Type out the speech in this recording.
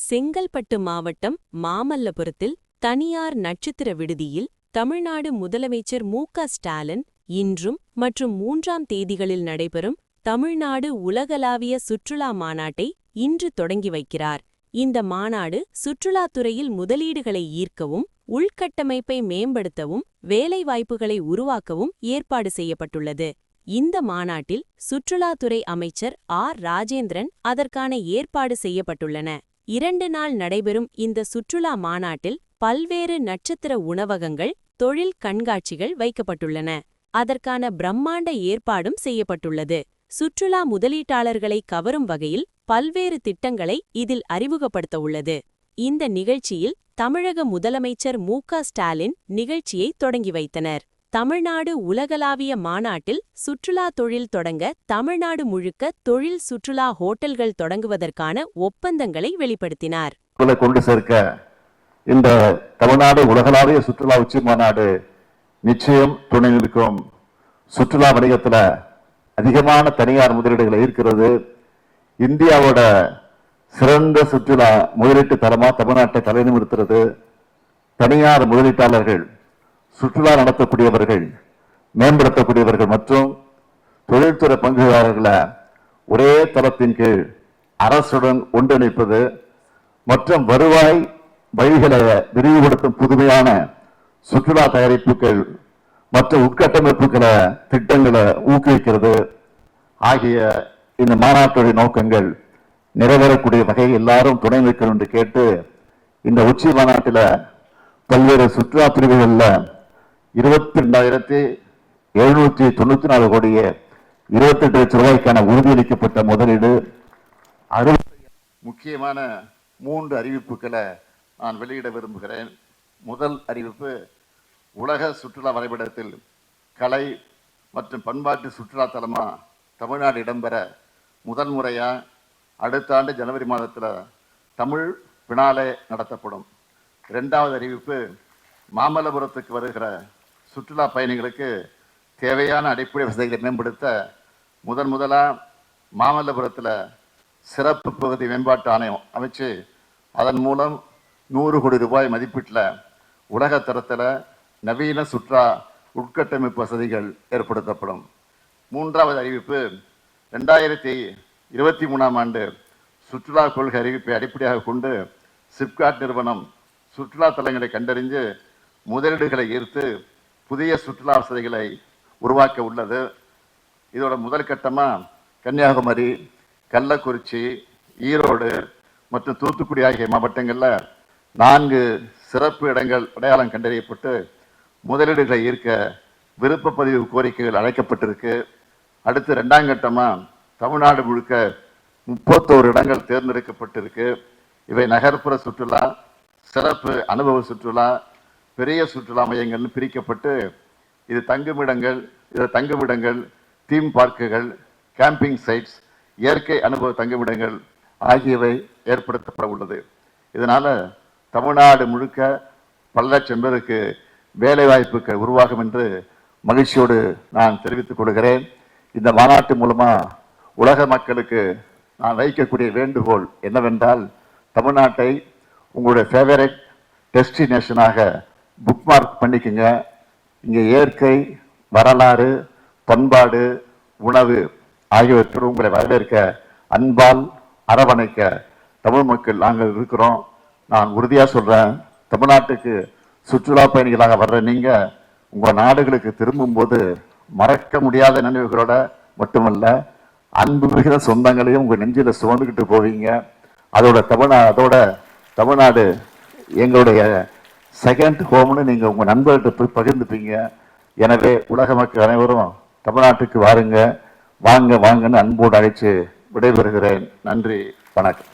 செங்கல்பட்டு மாவட்டம் மாமல்லபுரத்தில் தனியார் நட்சத்திர விடுதியில் தமிழ்நாடு முதலமைச்சர் மு.க. ஸ்டாலின் இன்றும் மற்றும் 3ஆம் தேதிகளில் நடைபெறும் தமிழ்நாடு உலகளாவிய சுற்றுலா மாநாட்டை இன்று தொடங்கி வைக்கிறார். இந்த மாநாடு சுற்றுலாத்துறையில் முதலீடுகளை ஈர்க்கவும், உள்கட்டமைப்பை மேம்படுத்தவும், வேலைவாய்ப்புகளை உருவாக்கவும் ஏற்பாடு செய்யப்பட்டுள்ளது. இந்த மாநாட்டில் சுற்றுலாத்துறை அமைச்சர் ஆர். ராஜேந்திரன் அதற்கான ஏற்பாடு செய்யப்பட்டுள்ளன. 2 நாள் நடைபெறும் இந்த சுற்றுலா மாநாட்டில் பல்வேறு நட்சத்திர உணவகங்கள், தொழில் கண்காட்சிகள் வைக்கப்பட்டுள்ளன. அதற்கான பிரம்மாண்ட ஏற்பாடும் செய்யப்பட்டுள்ளது. சுற்றுலா முதலீட்டாளர்களை கவரும் வகையில் பல்வேறு திட்டங்களை இதில் அறிமுகப்படுத்த உள்ளது. இந்த நிகழ்ச்சியில் தமிழக முதலமைச்சர் மு.க. ஸ்டாலின் நிகழ்ச்சியை தொடங்கி வைத்தனர். தமிழ்நாடு உலகளாவிய மாநாட்டில் சுற்றுலா தொழில் தொடங்க தமிழ்நாடு முழுக்க தொழில் சுற்றுலா ஹோட்டல்கள் தொடங்குவதற்கான ஒப்பந்தங்களை வெளிப்படுத்தினார். கொண்டு சேர்க்க இந்த தமிழ்நாடு உலகளாவிய சுற்றுலா உச்சி மாநாடு நிச்சயம் துணை நிற்கும். சுற்றுலா வணிகத்தில் அதிகமான தனியார் முதலீடுகளை ஈர்க்கிறது. இந்தியாவோட சிறந்த சுற்றுலா முதலீட்டு தரமா தமிழ்நாட்டை தலைநிமிர்த்துறது. தனியார் முதலீட்டாளர்கள், சுற்றுலா நடத்தக்கூடியவர்கள், மேம்படுத்தக்கூடியவர்கள் மற்றும் தொழில்துறை பங்குதாரர்களை ஒரே தளத்தின் கீழ் அரசுடன் ஒன்றிணைப்பது மற்றும் வருவாய் வழிகளை விரிவுபடுத்தும் புதுமையான சுற்றுலா தயாரிப்புகள் மற்றும் உட்கட்டமைப்புகளை திட்டங்களை ஊக்குவிக்கிறது ஆகிய இந்த மாநாட்டுடைய நோக்கங்கள் நிறைவேறக்கூடிய வகையில் எல்லாரும் துணை நிற்கணும் என்று கேட்டு, இந்த உச்சி மாநாட்டில் பல்வேறு சுற்றுலா பிரிவுகளில் 22,794 கோடியே 28 லட்சம் ரூபாய்க்கான உறுதியளிக்கப்பட்ட முதலீடு. முக்கியமான 3 அறிவிப்புகளை நான் வெளியிட விரும்புகிறேன். முதல் அறிவிப்பு, உலக சுற்றுலா வரைபடத்தில் கலை மற்றும் பண்பாட்டு சுற்றுலா தலமா தமிழ்நாடு இடம்பெற முதல் முறையா அடுத்த ஆண்டு ஜனவரி மாதத்தில் தமிழ் பினாலே நடத்தப்படும். 2வது அறிவிப்பு, மாமல்லபுரத்துக்கு வருகிற சுற்றுலா பயணிகளுக்கு தேவையான அடிப்படை வசதிகளை மேம்படுத்த முதலாக மாமல்லபுரத்தில் சிறப்பு பகுதி மேம்பாட்டு ஆணையம் அமைச்சு அதன் மூலம் 100 கோடி ரூபாய் மதிப்பீட்டில் உலக தரத்தில் நவீன சுற்றுலா உட்கட்டமைப்பு வசதிகள் ஏற்படுத்தப்படும். 3வது அறிவிப்பு, 2023ஆம் ஆண்டு சுற்றுலா கொள்கை அறிவிப்பை அடிப்படையாக கொண்டு சிப்காட் நிறுவனம் சுற்றுலா தலங்களை கண்டறிந்து முதலீடுகளை ஈர்த்து புதிய சுற்றுலா வசதிகளை உருவாக்க உள்ளது. இதோட முதல் கட்டமாக கன்னியாகுமரி, கள்ளக்குறிச்சி, ஈரோடு மற்றும் தூத்துக்குடி ஆகிய மாவட்டங்களில் 4 சிறப்பு இடங்கள் அடையாளம் கண்டறியப்பட்டு முதலீடுகளை ஈர்க்க விருப்ப பதிவு கோரிக்கைகள் அழைக்கப்பட்டிருக்கு. அடுத்து 2ஆம் கட்டமாக தமிழ்நாடு முழுக்க 31 இடங்கள் தேர்ந்தெடுக்கப்பட்டிருக்கு. இவை நகர்ப்புற சுற்றுலா, சிறப்பு அனுபவ சுற்றுலா, பெரிய சுற்றுலா மையங்கள்னு பிரிக்கப்பட்டு இது தங்குமிடங்கள், தீம் பார்க்குகள், கேம்பிங் சைட்ஸ், இயற்கை அனுபவ தங்குமிடங்கள் ஆகியவை ஏற்படுத்தப்பட உள்ளது. இதனால் தமிழ்நாடு முழுக்க பல லட்சம் பேருக்கு வேலைவாய்ப்புகள் உருவாகும் என்று மகிழ்ச்சியோடு நான் தெரிவித்துக் கொள்கிறேன். இந்த மாநாட்டு மூலமாக உலக மக்களுக்கு நான் வைக்கக்கூடிய வேண்டுகோள் என்னவென்றால், தமிழ்நாட்டை உங்களுடைய ஃபேவரட் டெஸ்டினேஷனாக புக்மார்க் பண்ணிக்கோங்க. இங்கே இயற்கை, வரலாறு, பண்பாடு, உணவு ஆகியவற்றோடு உங்களை வரவேற்க, அன்பால் அரவணைக்க தமிழ் மக்கள் நாங்கள் இருக்கிறோம். நான் உறுதியாக சொல்கிறேன், தமிழ்நாட்டுக்கு சுற்றுலா பயணிகளாக வர்ற நீங்கள் உங்கள் நாடுகளுக்கு திரும்பும்போது மறக்க முடியாத நினைவுகளோட மட்டுமல்ல, அன்பு மிகுந்த சொந்தங்களையும் உங்கள் நெஞ்சில் சுமந்துக்கிட்டு போவீங்க. அதோட தமிழ்நாடு எங்களுடைய செகண்ட் ஹோம்னு நீங்கள் உங்கள் நண்பர்கிட்ட போய் பகிர்ந்துப்பீங்க. எனவே உலக மக்கள் அனைவரும் தமிழ்நாட்டுக்கு வாங்கன்னு அன்போடு அழைத்து விடைபெறுகிறேன். நன்றி, வணக்கம்.